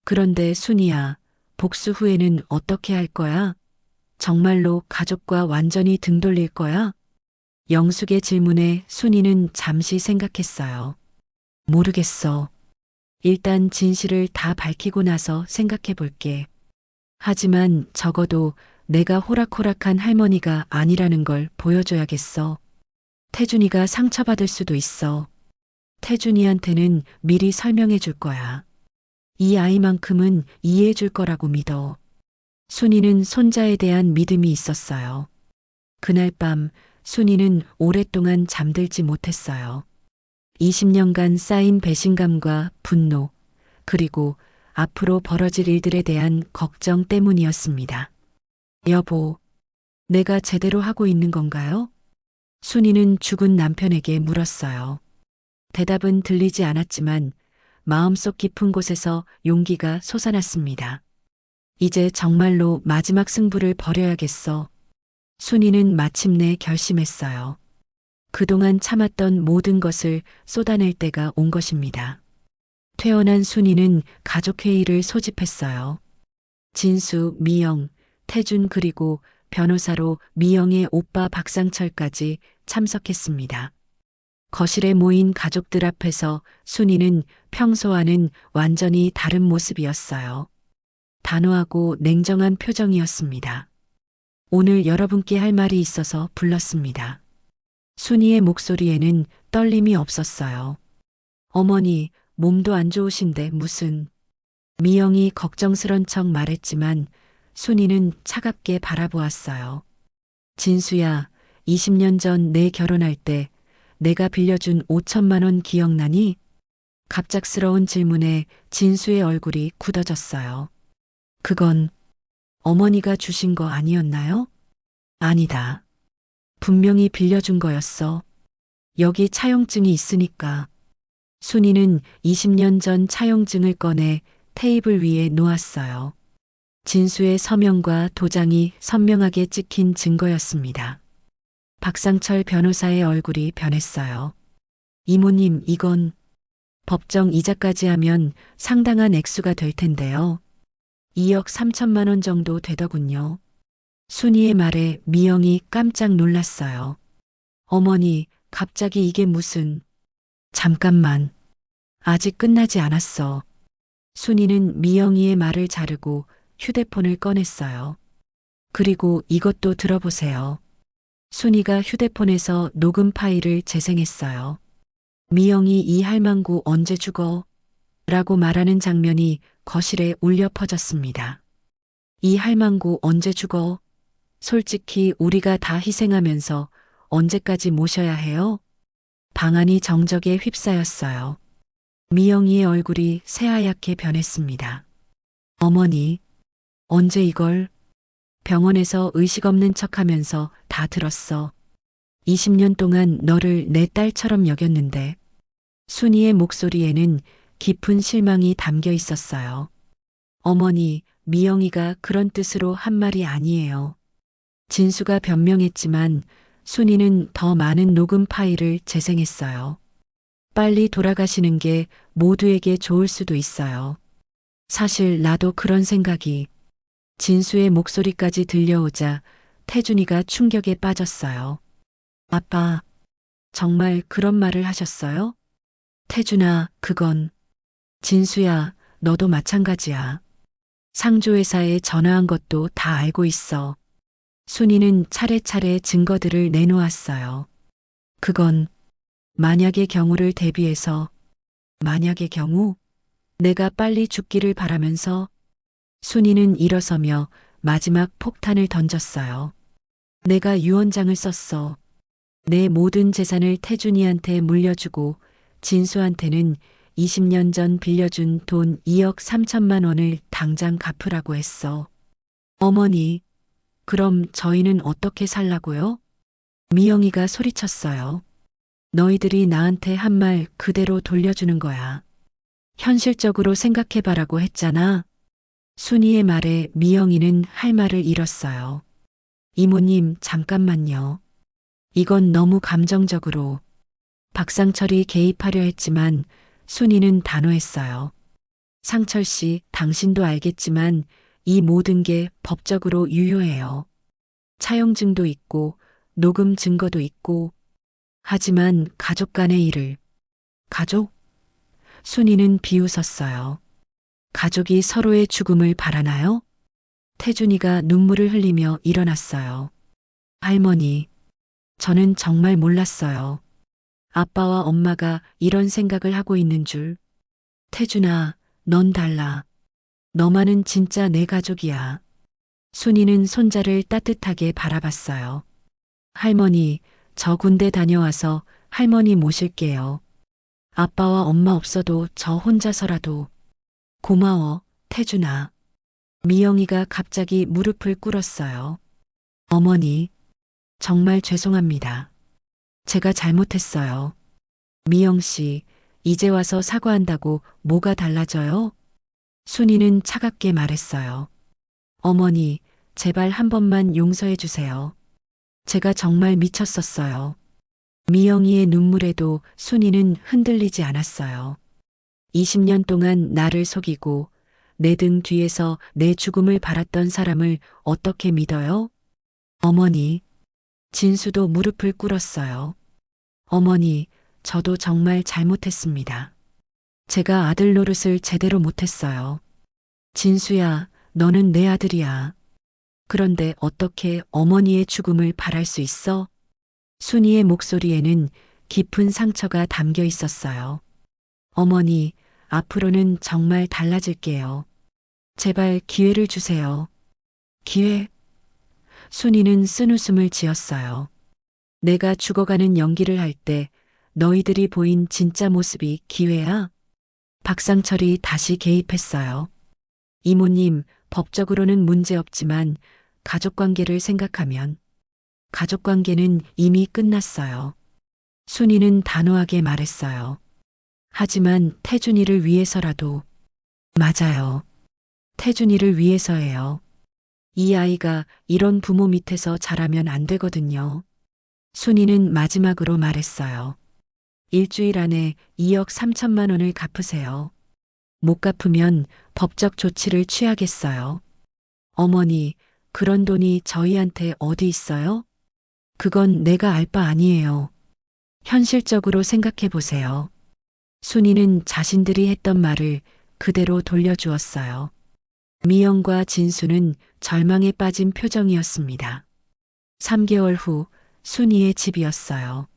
그런데 순이야, 복수 후에는 어떻게 할 거야? 정말로 가족과 완전히 등 돌릴 거야? 영숙의 질문에 순이는 잠시 생각했어요. 모르겠어. 일단 진실을 다 밝히고 나서 생각해 볼게. 하지만 적어도 내가 호락호락한 할머니가 아니라는 걸 보여줘야겠어. 태준이가 상처받을 수도 있어. 태준이한테는 미리 설명해 줄 거야. 이 아이만큼은 이해해 줄 거라고 믿어. 순이는 손자에 대한 믿음이 있었어요. 그날 밤 순이는 오랫동안 잠들지 못했어요. 20년간 쌓인 배신감과 분노, 그리고 앞으로 벌어질 일들에 대한 걱정 때문이었습니다. 여보, 내가 제대로 하고 있는 건가요? 순이는 죽은 남편에게 물었어요. 대답은 들리지 않았지만 마음속 깊은 곳에서 용기가 솟아났습니다. 이제 정말로 마지막 승부를 벌여야겠어. 순이는 마침내 결심했어요. 그동안 참았던 모든 것을 쏟아낼 때가 온 것입니다. 퇴원한 순이는 가족회의를 소집했어요. 진수, 미영, 태준 그리고 변호사로 미영의 오빠 박상철까지 참석했습니다. 거실에 모인 가족들 앞에서 순이는 평소와는 완전히 다른 모습이었어요. 단호하고 냉정한 표정이었습니다. 오늘 여러분께 할 말이 있어서 불렀습니다. 순이의 목소리에는 떨림이 없었어요. 어머니, 몸도 안 좋으신데 무슨... 미영이 걱정스런 척 말했지만 순이는 차갑게 바라보았어요. 진수야, 20년 전 내 결혼할 때 내가 빌려준 5천만 원 기억나니? 갑작스러운 질문에 진수의 얼굴이 굳어졌어요. 그건 어머니가 주신 거 아니었나요? 아니다. 분명히 빌려준 거였어. 여기 차용증이 있으니까. 순이는 20년 전 차용증을 꺼내 테이블 위에 놓았어요. 진수의 서명과 도장이 선명하게 찍힌 증거였습니다. 박상철 변호사의 얼굴이 변했어요. 이모님, 이건 법정 이자까지 하면 상당한 액수가 될 텐데요. 2억 3천만 원 정도 되더군요. 순이의 말에 미영이 깜짝 놀랐어요. 어머니, 갑자기 이게 무슨... 잠깐만. 아직 끝나지 않았어. 순이는 미영이의 말을 자르고 휴대폰을 꺼냈어요. 그리고 이것도 들어보세요. 순이가 휴대폰에서 녹음 파일을 재생했어요. 미영이 이 할망구 언제 죽어? 라고 말하는 장면이 거실에 울려 퍼졌습니다. 이 할망구 언제 죽어? 솔직히 우리가 다 희생하면서 언제까지 모셔야 해요? 방안이 정적에 휩싸였어요. 미영이의 얼굴이 새하얗게 변했습니다. 어머니, 언제 이걸? 병원에서 의식 없는 척 하면서 다 들었어. 20년 동안 너를 내 딸처럼 여겼는데. 순이의 목소리에는 깊은 실망이 담겨 있었어요. 어머니, 미영이가 그런 뜻으로 한 말이 아니에요. 진수가 변명했지만 순이는 더 많은 녹음 파일을 재생했어요. 빨리 돌아가시는 게 모두에게 좋을 수도 있어요. 사실 나도 그런 생각이. 진수의 목소리까지 들려오자 태준이가 충격에 빠졌어요. 아빠, 정말 그런 말을 하셨어요? 태준아, 그건. 진수야, 너도 마찬가지야. 상조회사에 전화한 것도 다 알고 있어. 순이는 차례차례 증거들을 내놓았어요. 그건 만약의 경우를 대비해서. 만약의 경우? 내가 빨리 죽기를 바라면서. 순이는 일어서며 마지막 폭탄을 던졌어요. 내가 유언장을 썼어. 내 모든 재산을 태준이한테 물려주고 진수한테는 20년 전 빌려준 돈 2억 3천만 원을 당장 갚으라고 했어. 어머니, 그럼 저희는 어떻게 살라고요? 미영이가 소리쳤어요. 너희들이 나한테 한 말 그대로 돌려주는 거야. 현실적으로 생각해봐라고 했잖아. 순이의 말에 미영이는 할 말을 잃었어요. 이모님, 잠깐만요. 이건 너무 감정적으로. 박상철이 개입하려 했지만 순이는 단호했어요. 상철 씨, 당신도 알겠지만 이 모든 게 법적으로 유효해요. 차용증도 있고 녹음 증거도 있고. 하지만 가족 간의 일을. 가족? 순이는 비웃었어요. 가족이 서로의 죽음을 바라나요? 태준이가 눈물을 흘리며 일어났어요. 할머니, 저는 정말 몰랐어요. 아빠와 엄마가 이런 생각을 하고 있는 줄. 태준아, 넌 달라. 너만은 진짜 내 가족이야. 순이는 손자를 따뜻하게 바라봤어요. 할머니, 저 군대 다녀와서 할머니 모실게요. 아빠와 엄마 없어도 저 혼자서라도. 고마워, 태준아. 미영이가 갑자기 무릎을 꿇었어요. 어머니, 정말 죄송합니다. 제가 잘못했어요. 미영 씨, 이제 와서 사과한다고 뭐가 달라져요? 순이는 차갑게 말했어요. 어머니, 제발 한 번만 용서해 주세요. 제가 정말 미쳤었어요. 미영이의 눈물에도 순이는 흔들리지 않았어요. 20년 동안 나를 속이고 내 등 뒤에서 내 죽음을 바랐던 사람을 어떻게 믿어요? 어머니, 진수도 무릎을 꿇었어요. 어머니, 저도 정말 잘못했습니다. 제가 아들 노릇을 제대로 못했어요. 진수야, 너는 내 아들이야. 그런데 어떻게 어머니의 죽음을 바랄 수 있어? 순이의 목소리에는 깊은 상처가 담겨 있었어요. 어머니, 앞으로는 정말 달라질게요. 제발 기회를 주세요. 기회? 순이는 쓴웃음을 지었어요. 내가 죽어가는 연기를 할 때 너희들이 보인 진짜 모습이 기회야? 박상철이 다시 개입했어요. 이모님, 법적으로는 문제없지만 가족관계를 생각하면. 가족관계는 이미 끝났어요. 순이는 단호하게 말했어요. 하지만 태준이를 위해서라도. 맞아요. 태준이를 위해서예요. 이 아이가 이런 부모 밑에서 자라면 안 되거든요. 순이는 마지막으로 말했어요. 일주일 안에 2억 3천만 원을 갚으세요. 못 갚으면 법적 조치를 취하겠어요. 어머니, 그런 돈이 저희한테 어디 있어요? 그건 내가 알 바 아니에요. 현실적으로 생각해 보세요. 순이는 자신들이 했던 말을 그대로 돌려주었어요. 미영과 진수는 절망에 빠진 표정이었습니다. 3개월 후 순이의 집이었어요.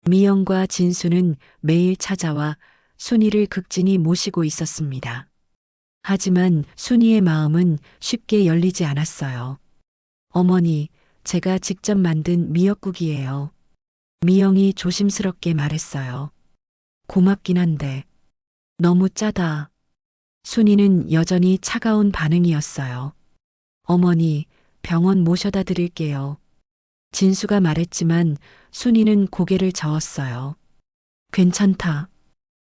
미영과 진수는 매일 찾아와 순이를 극진히 모시고 있었습니다. 하지만 순이의 마음은 쉽게 열리지 않았어요. 어머니, 제가 직접 만든 미역국이에요. 미영이 조심스럽게 말했어요. 고맙긴 한데 너무 짜다. 순이는 여전히 차가운 반응이었어요. 어머니, 병원 모셔다 드릴게요. 진수가 말했지만 순이는 고개를 저었어요. 괜찮다.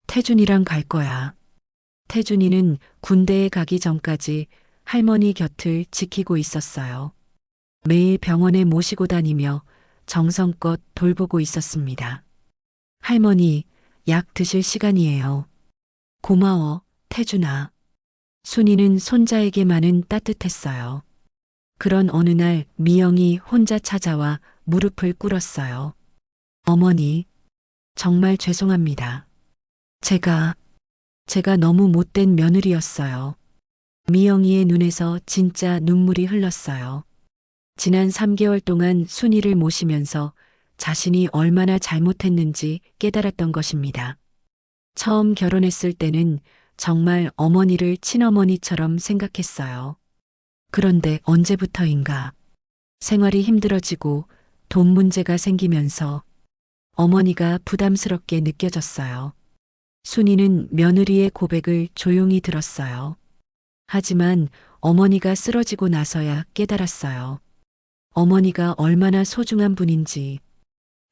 태준이랑 갈 거야. 태준이는 군대에 가기 전까지 할머니 곁을 지키고 있었어요. 매일 병원에 모시고 다니며 정성껏 돌보고 있었습니다. 할머니, 약 드실 시간이에요. 고마워, 태준아. 순이는 손자에게만은 따뜻했어요. 그런 어느 날 미영이 혼자 찾아와 무릎을 꿇었어요. 어머니, 정말 죄송합니다. 제가 너무 못된 며느리였어요. 미영이의 눈에서 진짜 눈물이 흘렀어요. 지난 3개월 동안 순이를 모시면서 자신이 얼마나 잘못했는지 깨달았던 것입니다. 처음 결혼했을 때는 정말 어머니를 친어머니처럼 생각했어요. 그런데 언제부터인가 생활이 힘들어지고 돈 문제가 생기면서 어머니가 부담스럽게 느껴졌어요. 순이는 며느리의 고백을 조용히 들었어요. 하지만 어머니가 쓰러지고 나서야 깨달았어요. 어머니가 얼마나 소중한 분인지,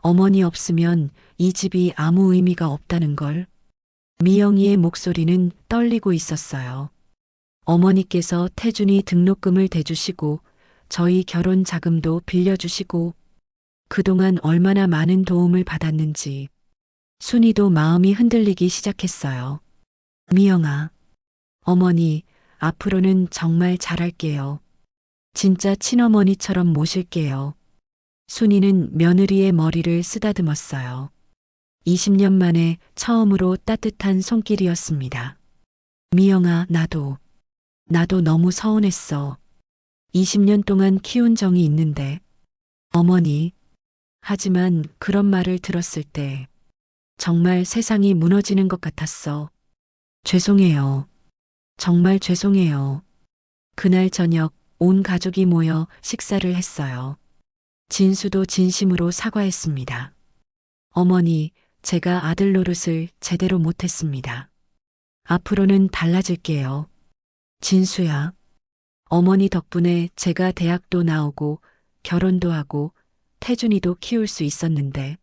어머니 없으면 이 집이 아무 의미가 없다는 걸. 미영이의 목소리는 떨리고 있었어요. 어머니께서 태준이 등록금을 대주시고 저희 결혼 자금도 빌려주시고 그동안 얼마나 많은 도움을 받았는지 순이도 마음이 흔들리기 시작했어요. 미영아, 어머니, 앞으로는 정말 잘할게요. 진짜 친어머니처럼 모실게요. 순이는 며느리의 머리를 쓰다듬었어요. 20년 만에 처음으로 따뜻한 손길이었습니다. 미영아, 나도 너무 서운했어. 20년 동안 키운 정이 있는데. 어머니, 하지만 그런 말을 들었을 때 정말 세상이 무너지는 것 같았어. 죄송해요. 정말 죄송해요. 그날 저녁 온 가족이 모여 식사를 했어요. 진수도 진심으로 사과했습니다. 어머니, 제가 아들 노릇을 제대로 못했습니다. 앞으로는 달라질게요. 진수야, 어머니 덕분에 제가 대학도 나오고 결혼도 하고 태준이도 키울 수 있었는데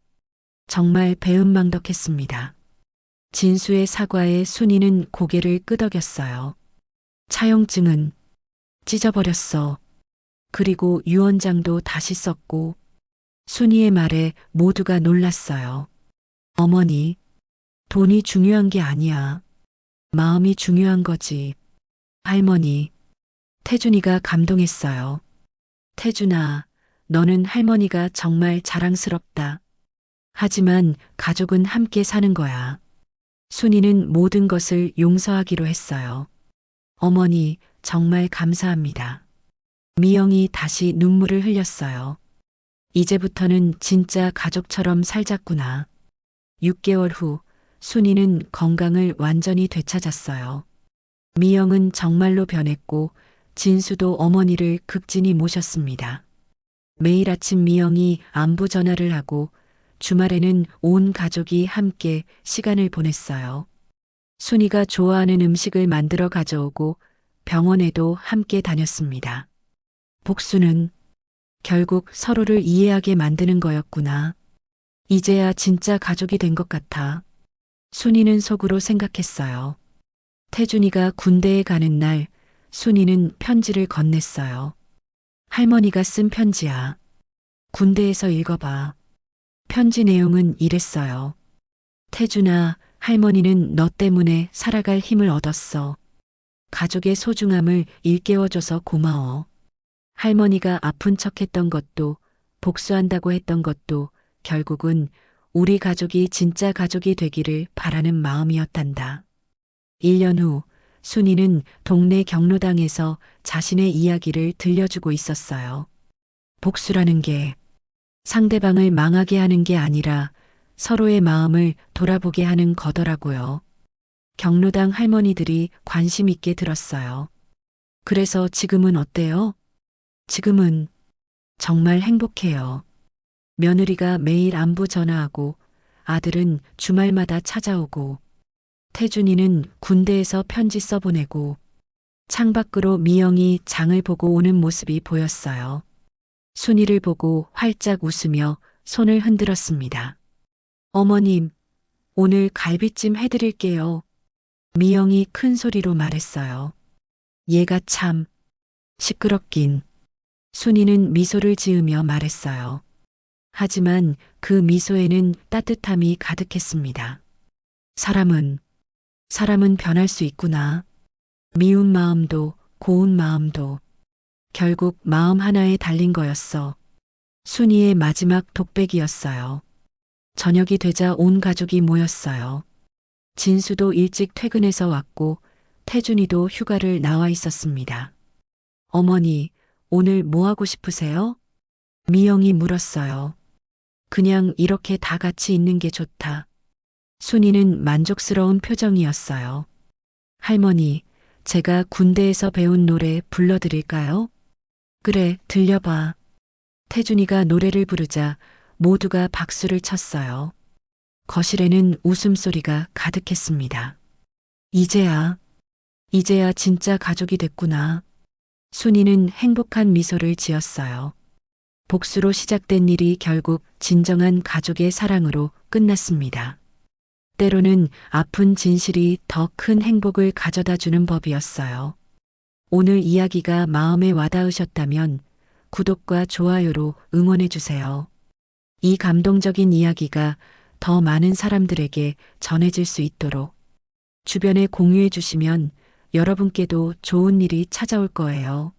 정말 배은망덕했습니다. 진수의 사과에 순이는 고개를 끄덕였어요. 차용증은 찢어버렸어. 그리고 유언장도 다시 썼고. 순이의 말에 모두가 놀랐어요. 어머니, 돈이 중요한 게 아니야. 마음이 중요한 거지. 할머니, 태준이가 감동했어요. 태준아, 너는 할머니가 정말 자랑스럽다. 하지만 가족은 함께 사는 거야. 순이는 모든 것을 용서하기로 했어요. 어머니, 정말 감사합니다. 미영이 다시 눈물을 흘렸어요. 이제부터는 진짜 가족처럼 살자꾸나. 6개월 후 순이는 건강을 완전히 되찾았어요. 미영은 정말로 변했고 진수도 어머니를 극진히 모셨습니다. 매일 아침 미영이 안부 전화를 하고 주말에는 온 가족이 함께 시간을 보냈어요. 순이가 좋아하는 음식을 만들어 가져오고 병원에도 함께 다녔습니다. 복수는 결국 서로를 이해하게 만드는 거였구나. 이제야 진짜 가족이 된 것 같아. 순이는 속으로 생각했어요. 태준이가 군대에 가는 날 순이는 편지를 건넸어요. 할머니가 쓴 편지야. 군대에서 읽어봐. 편지 내용은 이랬어요. 태준아, 할머니는 너 때문에 살아갈 힘을 얻었어. 가족의 소중함을 일깨워줘서 고마워. 할머니가 아픈 척 했던 것도 복수한다고 했던 것도 결국은 우리 가족이 진짜 가족이 되기를 바라는 마음이었단다. 1년 후 순이는 동네 경로당에서 자신의 이야기를 들려주고 있었어요. 복수라는 게 상대방을 망하게 하는 게 아니라 서로의 마음을 돌아보게 하는 거더라고요. 경로당 할머니들이 관심 있게 들었어요. 그래서 지금은 어때요? 지금은 정말 행복해요. 며느리가 매일 안부 전화하고 아들은 주말마다 찾아오고 태준이는 군대에서 편지 써보내고 창밖으로 미영이 장을 보고 오는 모습이 보였어요. 순이를 보고 활짝 웃으며 손을 흔들었습니다. 어머님, 오늘 갈비찜 해드릴게요. 미영이 큰 소리로 말했어요. 얘가 참 시끄럽긴. 순이는 미소를 지으며 말했어요. 하지만 그 미소에는 따뜻함이 가득했습니다. 사람은 변할 수 있구나. 미운 마음도 고운 마음도 결국 마음 하나에 달린 거였어. 순이의 마지막 독백이었어요. 저녁이 되자 온 가족이 모였어요. 진수도 일찍 퇴근해서 왔고 태준이도 휴가를 나와 있었습니다. 어머니, 오늘 뭐 하고 싶으세요? 미영이 물었어요. 그냥 이렇게 다 같이 있는 게 좋다. 순이는 만족스러운 표정이었어요. 할머니, 제가 군대에서 배운 노래 불러드릴까요? 그래, 들려봐. 태준이가 노래를 부르자 모두가 박수를 쳤어요. 거실에는 웃음소리가 가득했습니다. 이제야 진짜 가족이 됐구나. 순이는 행복한 미소를 지었어요. 복수로 시작된 일이 결국 진정한 가족의 사랑으로 끝났습니다. 때로는 아픈 진실이 더 큰 행복을 가져다 주는 법이었어요. 오늘 이야기가 마음에 와닿으셨다면 구독과 좋아요로 응원해 주세요. 이 감동적인 이야기가 더 많은 사람들에게 전해질 수 있도록 주변에 공유해 주시면 여러분께도 좋은 일이 찾아올 거예요.